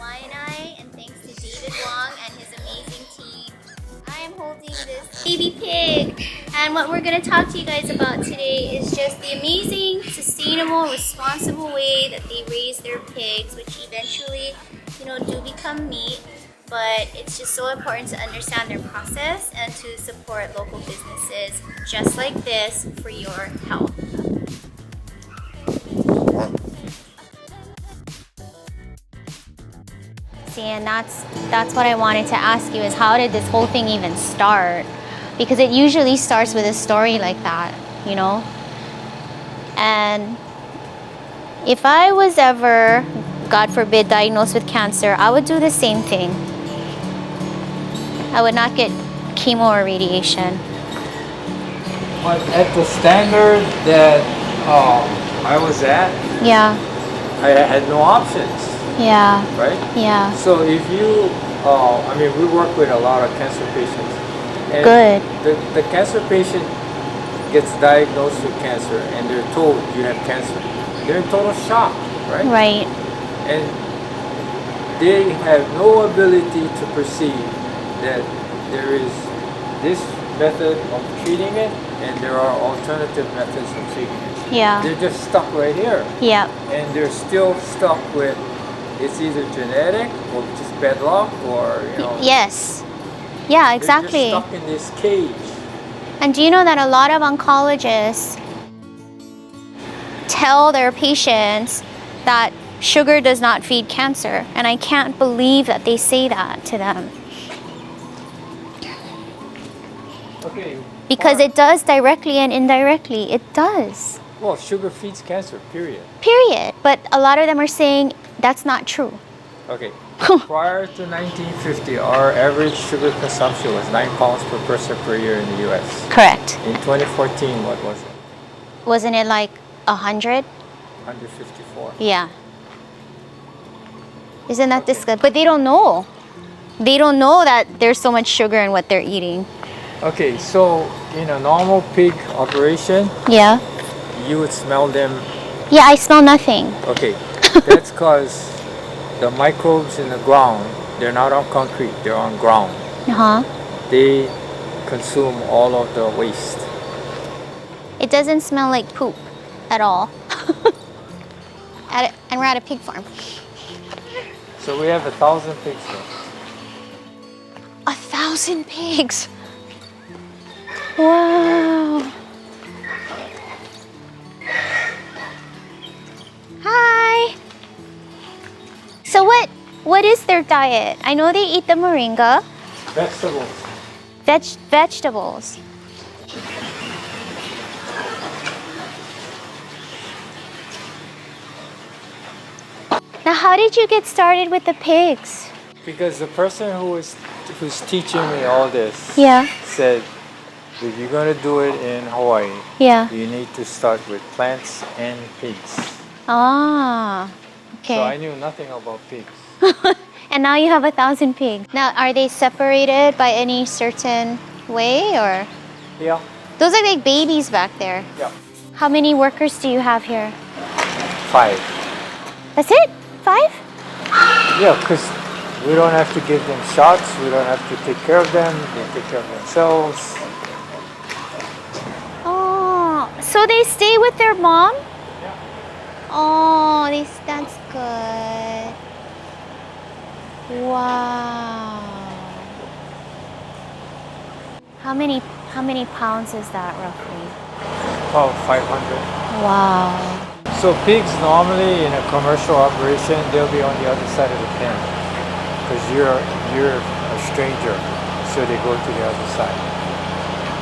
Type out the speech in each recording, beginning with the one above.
Waianae, and thanks to David Wong and his amazing team, I am holding this baby pig. And what we're going to talk to you guys about today is just the amazing, sustainable, responsible way that they raise their pigs, which eventually, do become meat. But it's just so important to understand their process and to support local businesses just like this for your health. See, and that's what I wanted to ask you is how did this whole thing even start? Because it usually starts with a story like that, And if I was ever, God forbid, diagnosed with cancer, I would do the same thing. I would not get chemo or radiation. But at the standard that I was at, Yeah. I had no options. Yeah. Right? Yeah. So if you, we work with a lot of cancer patients. And Good. The cancer patient gets diagnosed with cancer and they're told you have cancer. They're in total shock, right? Right. And they have no ability to perceive that there is this method of treating it and there are alternative methods of treating it. Yeah. They're just stuck right here. Yeah. And they're still stuck with it's either genetic or just bad luck or, Yes. Yeah, exactly. They're just stuck in this cage. And do you know that a lot of oncologists tell their patients that sugar does not feed cancer? And I can't believe that they say that to them. Okay. Because it does directly and indirectly. It does. Well, sugar feeds cancer, period. Period. But a lot of them are saying that's not true. Okay. Prior to 1950, our average sugar consumption was 9 pounds per person per year in the U.S. Correct. In 2014, what was it? Wasn't it like 100? 154. Yeah. Isn't that disgusting? But they don't know. They don't know that there's so much sugar in what they're eating. Okay, so in a normal pig operation, Yeah. you would smell them. Yeah, I smell nothing. Okay, that's because the microbes in the ground, they're not on concrete, they're on ground. Uh-huh. They consume all of the waste. It doesn't smell like poop at all. And we're at a pig farm. So we have 1,000 pigs here. 1,000 pigs. Wow. Hi. So what is their diet? I know they eat the moringa. Vegetables. Vegetables. Now, how did you get started with the pigs? Because the person who's teaching me all this said, if you're going to do it in Hawaii, you need to start with plants and pigs. Ah, okay. So I knew nothing about pigs. And now you have 1,000 pigs. Now, are they separated by any certain way or? Yeah. Those are like babies back there. Yeah. How many workers do you have here? 5. That's it? 5? Yeah, because we don't have to give them shots. We don't have to take care of them. They take care of themselves. Oh, so they stay with their mom? Yeah. Oh, that's good. Wow. How many pounds is that roughly? Oh, 500. Wow. So pigs normally in a commercial operation, they'll be on the other side of the pen because you're a stranger, so they go to the other side.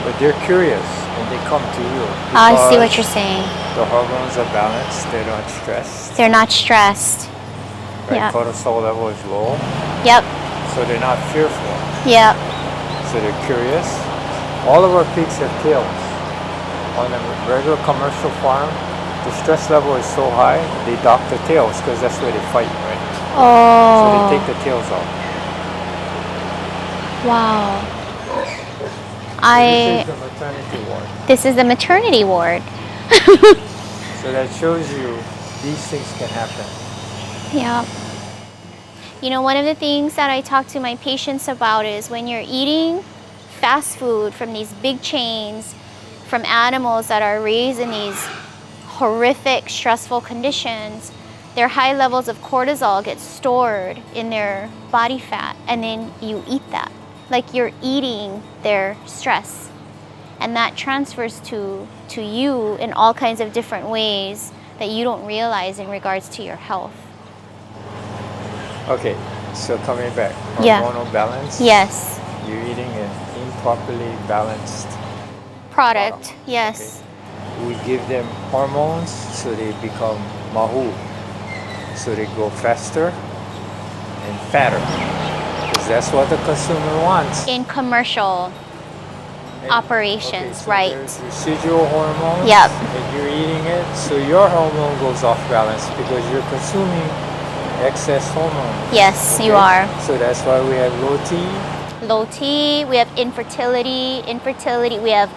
But they're curious and they come to you. I see what you're saying. The hormones are balanced. They're not stressed. They're not stressed. Right? Yeah. Cortisol level is low. Yep. So they're not fearful. Yep. So they're curious. All of our pigs have tails. On a regular commercial farm, the stress level is so high, they dock the tails because that's where they fight, right? Oh. So they take the tails off. Wow. This is the maternity ward. This is the maternity ward. So that shows you these things can happen. Yeah. You know, one of the things that I talk to my patients about is when you're eating fast food from these big chains, from animals that are raised in these horrific, stressful conditions, their high levels of cortisol get stored in their body fat, and then you eat that. Like you're eating their stress. And that transfers to you in all kinds of different ways that you don't realize in regards to your health. Okay, so coming back, Yeah. hormonal balance. Yes. You're eating an improperly balanced Product, yes. Okay. We give them hormones so they become mahu, so they go faster and fatter, because that's what the consumer wants. In commercial operations, Okay, so right? there's residual hormones. Yep. And you're eating it, so your hormone goes off balance because you're consuming excess hormones. Yes, Okay? you are. So that's why we have low T. Low T, we have infertility, we have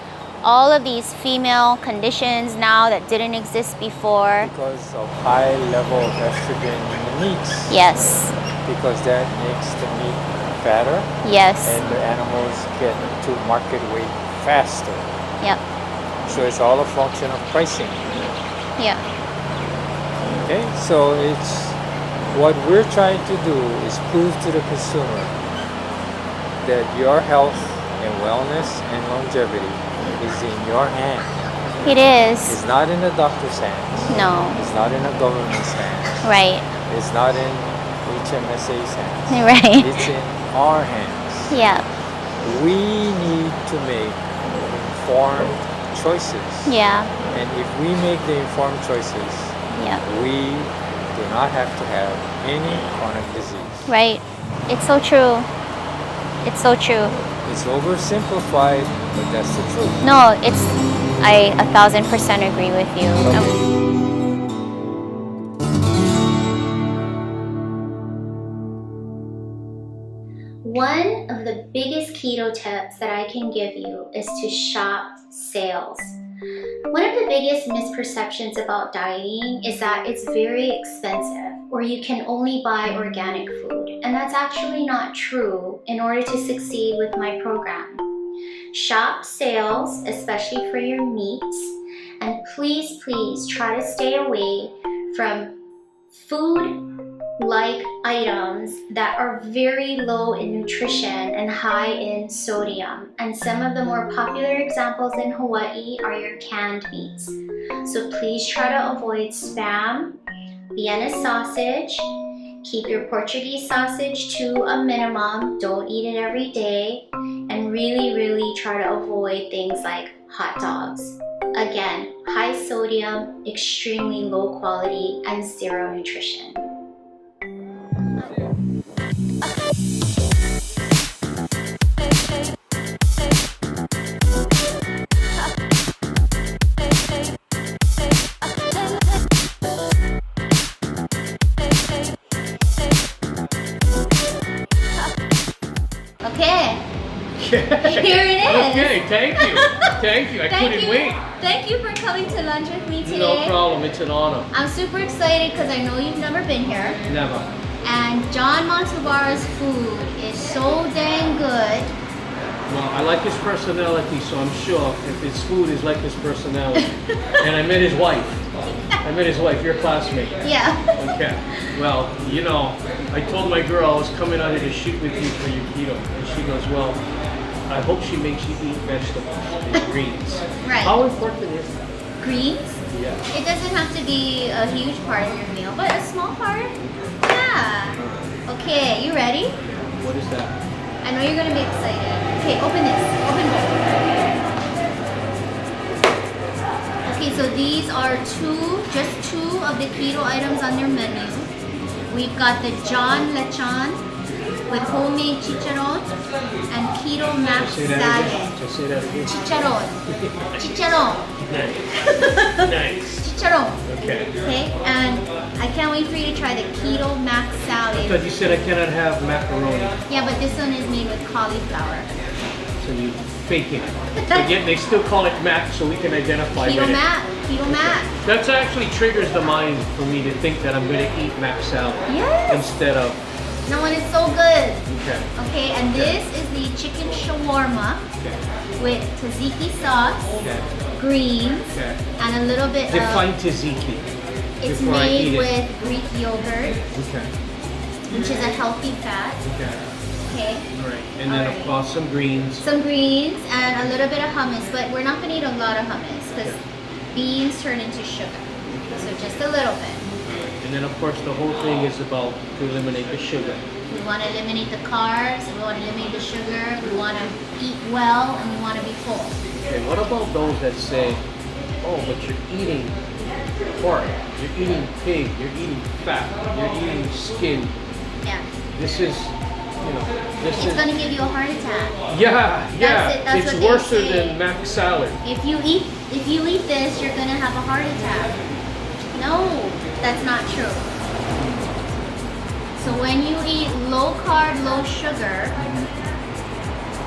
all of these female conditions now that didn't exist before. Because of high level of estrogen in the meats. Yes, Because that makes the meat fatter yes, and the animals get to market weight faster. yep, So it's all a function of pricing. yep, Okay, so it's what we're trying to do is prove to the consumer that your health and wellness and longevity is in your hand. it is. It's not in the doctor's hands. No, It's not in the government's hands. right, It's not in HMSA's hands. right, It's in our hands. yeah, We need to make informed choices. yeah, And if we make the informed choices, yeah, we do not have to have any chronic disease. right. It's so true. It's so true. It's oversimplified, but that's the truth. No, I 1000% agree with you. One of the biggest keto tips that I can give you is to shop sales. One of the biggest misperceptions about dieting is that it's very expensive or you can only buy organic food. And that's actually not true in order to succeed with my program. Shop sales, especially for your meats, and please, please try to stay away from food-like items that are very low in nutrition and high in sodium. And some of the more popular examples in Hawaii are your canned meats. So please try to avoid Spam, Vienna sausage. Keep your Portuguese sausage to a minimum. Don't eat it every day. And really, really try to avoid things like hot dogs. Again, high sodium, extremely low quality, and zero nutrition. Okay. Here it is. Okay, thank you. Thank you. I couldn't wait. Thank you for coming to lunch with me today. No problem. It's an honor. I'm super excited because I know you've never been here. Never. And Jon Matsubara's food is so dang good. Well, I like his personality, so I'm sure if his food is like his personality. And I met his wife. Your classmate. Yeah. Okay. Well, you know, I told my girl I was coming out here to shoot with you for your keto. And she goes, well, I hope she makes you eat vegetables and greens. Right. How important is that? Greens? Yeah. It doesn't have to be a huge part of your meal, but a small part? Yeah. Okay, you ready? What is that? I know you're gonna be excited. Okay, open this. Open both. Okay, so these are just two of the keto items on their menu. We've got the Jon Lechon with homemade chicharron and keto max salad. Just say that again. Chicharron. Chicharron. Nice. Nice. Chicharron. Okay. Okay, and I can't wait for you to try the keto max I salad. thought you said I cannot have macaroni. Yeah, but this one is made with cauliflower. So you fake it. But yet they still call it mac so we can identify with Keto it. mac. Keto mac. That actually triggers the mind for me to think that I'm going to eat mac salad Yes. instead of No, and it's so good. Okay. Okay, and this is the chicken shawarma Okay. with tzatziki sauce, Okay. greens, Okay. and a little bit Define of. tzatziki. It's before I eat made it. with Greek yogurt, Okay. which is a healthy fat. Okay. Okay. All right. And then of Alright. course some greens. Some greens and a little bit of hummus, but we're not gonna eat a lot of hummus because beans turn into sugar. So just a little bit. And then of course the whole thing is about to eliminate the sugar. We want to eliminate the carbs, we want to eliminate the sugar, we want to eat well, and we want to be full. Okay, what about those that say, oh, but you're eating pork, you're eating pig, you're eating fat, you're eating skin. Yeah. This is, this It's is... gonna give you a heart attack. Yeah, yeah. That's It's what they worse say. than mac salad. If you eat this, you're gonna have a heart attack. No, that's not true. So when you eat low carb, low sugar,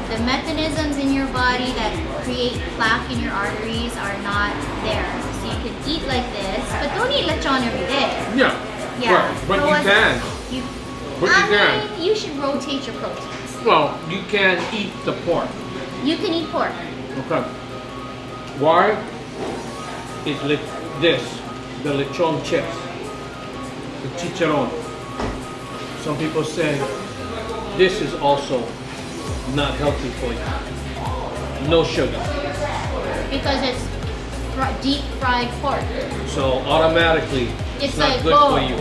the mechanisms in your body that create plaque in your arteries are not there. So you can eat like this, but don't eat lechon every day. Yeah. Yeah. Right. But So you it's- can. But you I can. mean, you should rotate your proteins. Well, you can eat the pork. You can eat pork. Okay. Why is the lechon chips, the chicharron? Some people say this is also not healthy for you. No sugar. Because it's deep fried pork. So automatically it's not like, good oh, for you.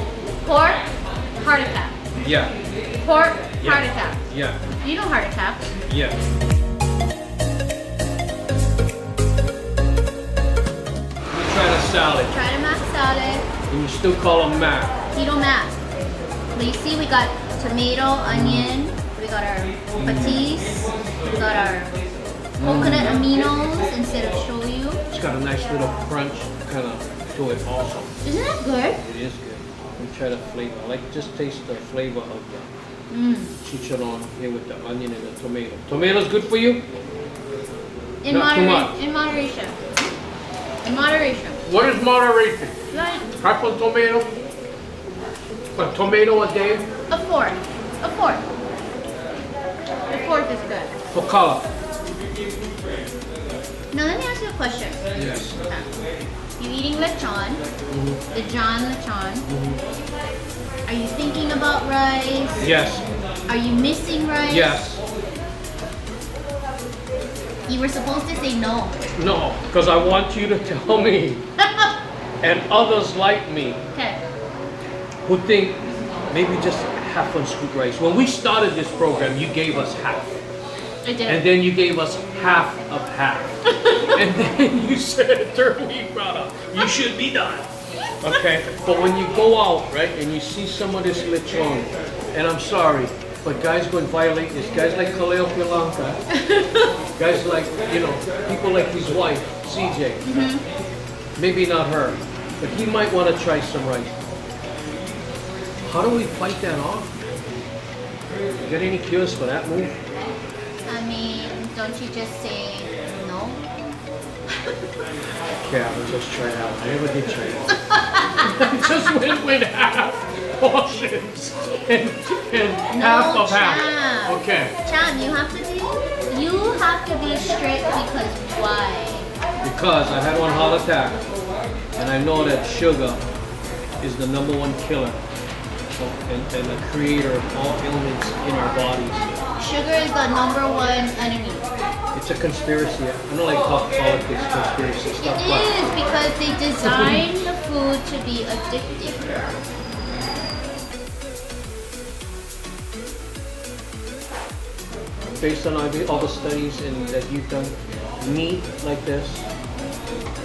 Pork, heart attack. Yeah. Pork, Yeah. heart attack. Yeah. You know heart attack. Yeah. We tried a salad Try to mac salad. and you still call them mac. Keto mac. But you see we got tomato, onion, we got our patis, we got our coconut aminos instead of shoyu. It's got a nice little crunch kind of to it also. Isn't that good? It is good. We try the flavor. I like just taste the flavor of the chicharron here with the onion and the tomato. Tomato's good for you? In Not too much. In moderation. In moderation. What is moderation? Like Half a tomato? A tomato a day? a fourth. A fourth. A fourth is good. For color. Now let me ask you a question. Yes. You eating lechon, the Jon lechon. Are you thinking about rice? Yes. Are you missing rice? Yes. You were supposed to say no. No, because I want you to tell me and others like me Okay. who think maybe just half on scoop rice. When we started this program, you gave us half. I did. And then you gave us half of half. And then you said, turn me, brother, you should be done. Okay? But when you go out, right, and you see some of this lechon, and I'm sorry, but guys go and violate this. Guys like Kaleo Pilanka, guys like, people like his wife, CJ. Maybe not her, but he might want to try some rice. How do we fight that off? You got any cures for that move? I mean, don't you just say no? Yeah, I'll just try it out. I never did try it out. I just went with half portions and half of half. Champ. Okay. Champ, you have to be strict because why? Because I had one heart attack, and I know that sugar is the #1 killer and the creator of all ailments in our bodies. Sugar is the #1 enemy. It's a conspiracy. I don't like talk politics, conspiracy It stuff, but is because they designed the food to be addictive. based on all the studies that you've done, meat like this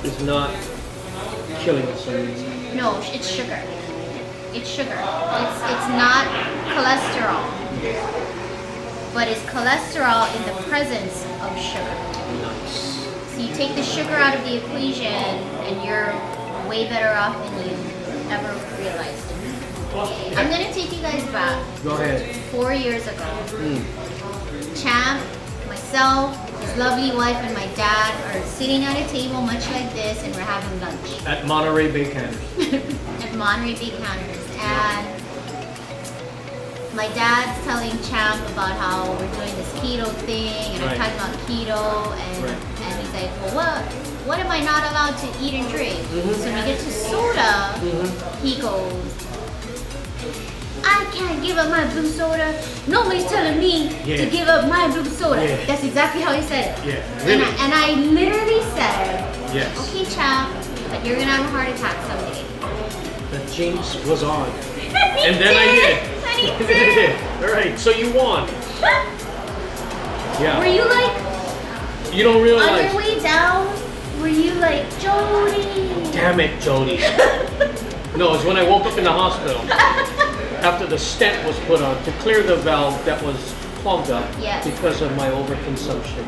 is not killing us. No, it's sugar. It's sugar. It's not cholesterol. But it's cholesterol in the presence of sugar. Nice. So you take the sugar out of the equation and you're way better off than you ever realized. I'm gonna take you guys back Go ahead. 4 years ago. Champ, myself, his lovely wife, and my dad are sitting at a table much like this, and we're having lunch At Monterey Bay Canners. at Monterey Bay Counters. And my dad's telling Champ about how we're doing this keto thing, and I'm Right. talking about keto, and Right. and he's like, well, what am I not allowed to eat and drink? Mhm. So when we get to soda, Mhm. he goes, I can't give up my blue soda. Nobody's telling me to Yeah. give up my blue soda. Yeah. That's exactly how he said it. Yeah, really? And I literally said, Yes. okay, Champ, but you're gonna have a heart attack someday. The jinx was on. And then I did. And he did. All right, so you won. Were Yeah. you like, You don't on realize. your way down, were you like, Jodi? Damn it, Jodi. No, it's when I woke up in the hospital after the stent was put on to clear the valve that was plugged up Yes. because of my overconsumption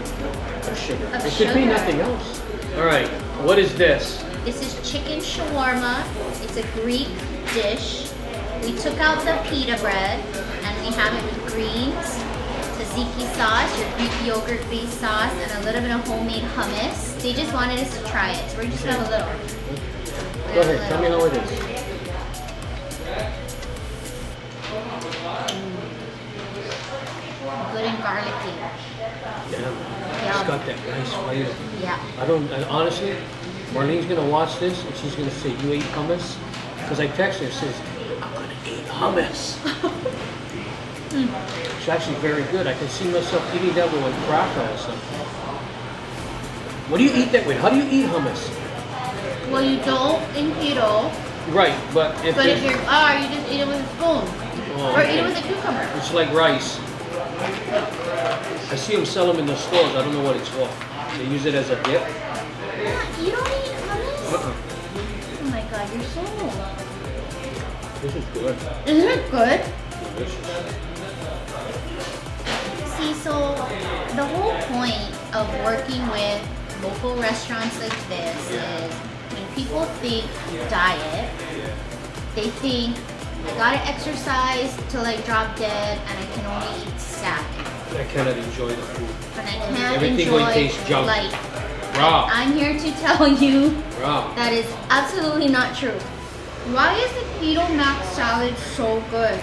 of sugar. Of It could be sugar. nothing else. All right, what is this? This is chicken shawarma. It's a Greek dish. We took out the pita bread and we have it with greens, tzatziki sauce, your Greek yogurt-based sauce, and a little bit of homemade hummus. They just wanted us to try it, so we're just gonna have a little. Go ahead, tell me how it is. Good and garlicky. Damn, Yeah. it's got that nice flavor. Yeah. Honestly, Marlene's gonna watch this and she's gonna say, you ate hummus? Because I texted her, says, I'm gonna eat hummus. It's actually very good. I can see myself eating that with a cracker or something. What do you eat that with? How do you eat hummus? Well, you don't in keto, Right, but if but if there's- you're, you just eat it with a spoon. Oh, Or okay. eat it with a cucumber. It's like rice. I see them sell them in the stores. I don't know what it's for. They use it as a dip. You don't eat hummus? Uh-uh. Oh my god, you're so... This is good. Isn't it good? Delicious. See, so the whole point of working with local restaurants like this is when people think diet, they think I gotta exercise till I drop dead and I can only eat salad. I cannot enjoy the food. And I can't Everything enjoy will taste junk. life. Raw. I'm here to tell you Raw. that is absolutely not true. Why is the keto mac salad so good?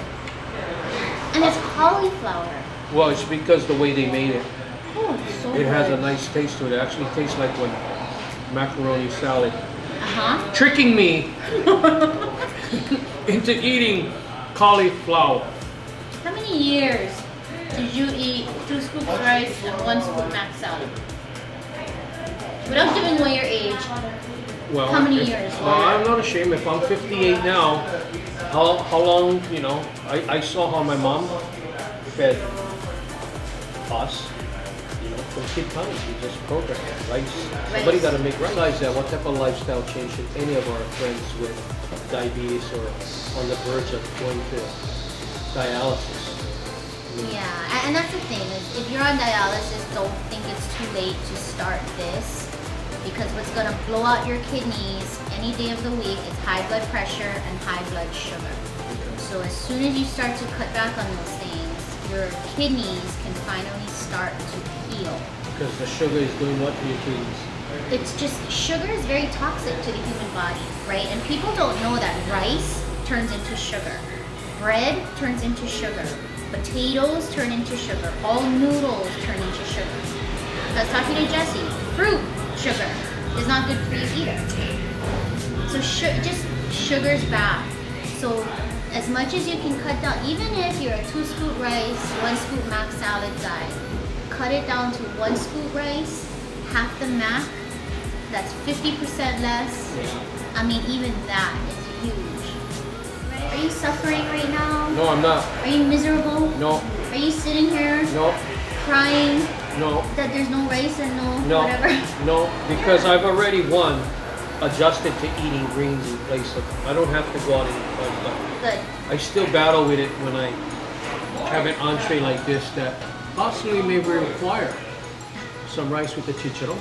And it's cauliflower. Well, it's because the way they made it. Oh, it's so It good. has a nice taste to it. It actually tastes like when macaroni salad. Uh-huh. Tricking me into eating cauliflower. How many years did you eat 2 scoops rice and 1 scoop mac salad? Without giving away your age, Well, How many if- years? Well, I'm not ashamed. If I'm 58 now, how long, I saw how my mom fed us, from kid times. We just programmed rice. Somebody got to realize that what type of lifestyle change should any of our friends with diabetes or on the verge of going to dialysis? yeah, and that's the thing is if you're on dialysis, don't think it's too late to start this because what's gonna blow out your kidneys any day of the week is high blood pressure and high blood sugar. So as soon as you start to cut back on those things, your kidneys can finally start to heal. Because the sugar is doing what to your kidneys? It's just, sugar is very toxic to the human body, right? And people don't know that rice turns into sugar. Bread turns into sugar. Potatoes turn into sugar. All noodles turn into sugar. I was talking to Jesse. Fruit, sugar, is not good for you either. So just sugar's bad. So as much as you can cut down, even if you're a 2 scoop rice, 1 scoop mac salad guy, cut it down to 1 scoop rice, half the mac, that's 50% less. I mean, even that is huge. Are you suffering right now? No, I'm not. Are you miserable? No, Are you sitting here no, crying no, that there's no rice and no no, whatever? no, because I've already adjusted to eating greens in place of, I don't have to go out and eat fun stuff. Good. I still battle with it when I have an entree like this that possibly may require some rice with the chicharron.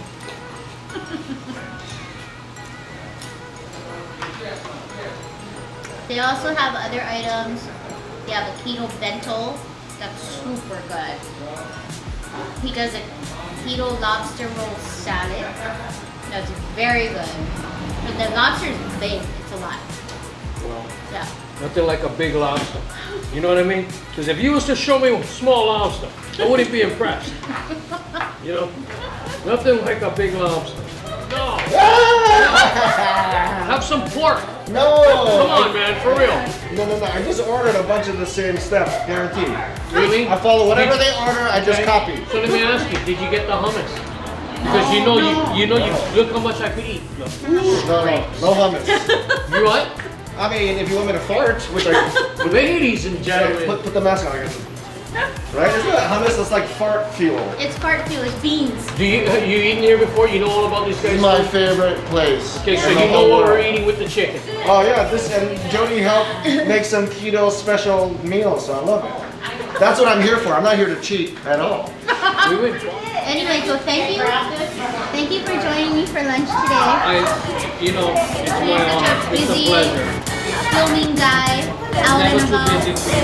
They also have other items. They have a keto bento that's super good. He does a keto lobster roll salad. That's very good. But the lobster is big. It's a lot. Well, Yeah. Nothing like a big lobster. You know what I mean? Because if you was to show me a small lobster, I wouldn't be impressed. You know? Nothing like a big lobster. No! Have some pork. No! Come on, man, for real. No. I just ordered a bunch of the same stuff, guaranteed. Really? I follow whatever they order, I just copy. So let me ask you, did you get the hummus? Because you know, look how much I could eat. Look. No hummus. You what? I mean, if you want me to fart, which I... Ladies and gentlemen. Put the mask on, I guess. Right? Isn't that hummus? It's like fart fuel. It's fart fuel, it's beans. You eaten here before? You know all about these This guys? is my favorite place. Okay, so in the you know whole what we're world. eating with the chicken. Oh yeah, and Jodi helped make some keto special meals, so I love it. That's what I'm here for. I'm not here to cheat at all. We went. Anyway, so thank you. Thank you for joining me for lunch today. It's my You're such honor. a It's a busy pleasure. filming guy out Never and too about. busy for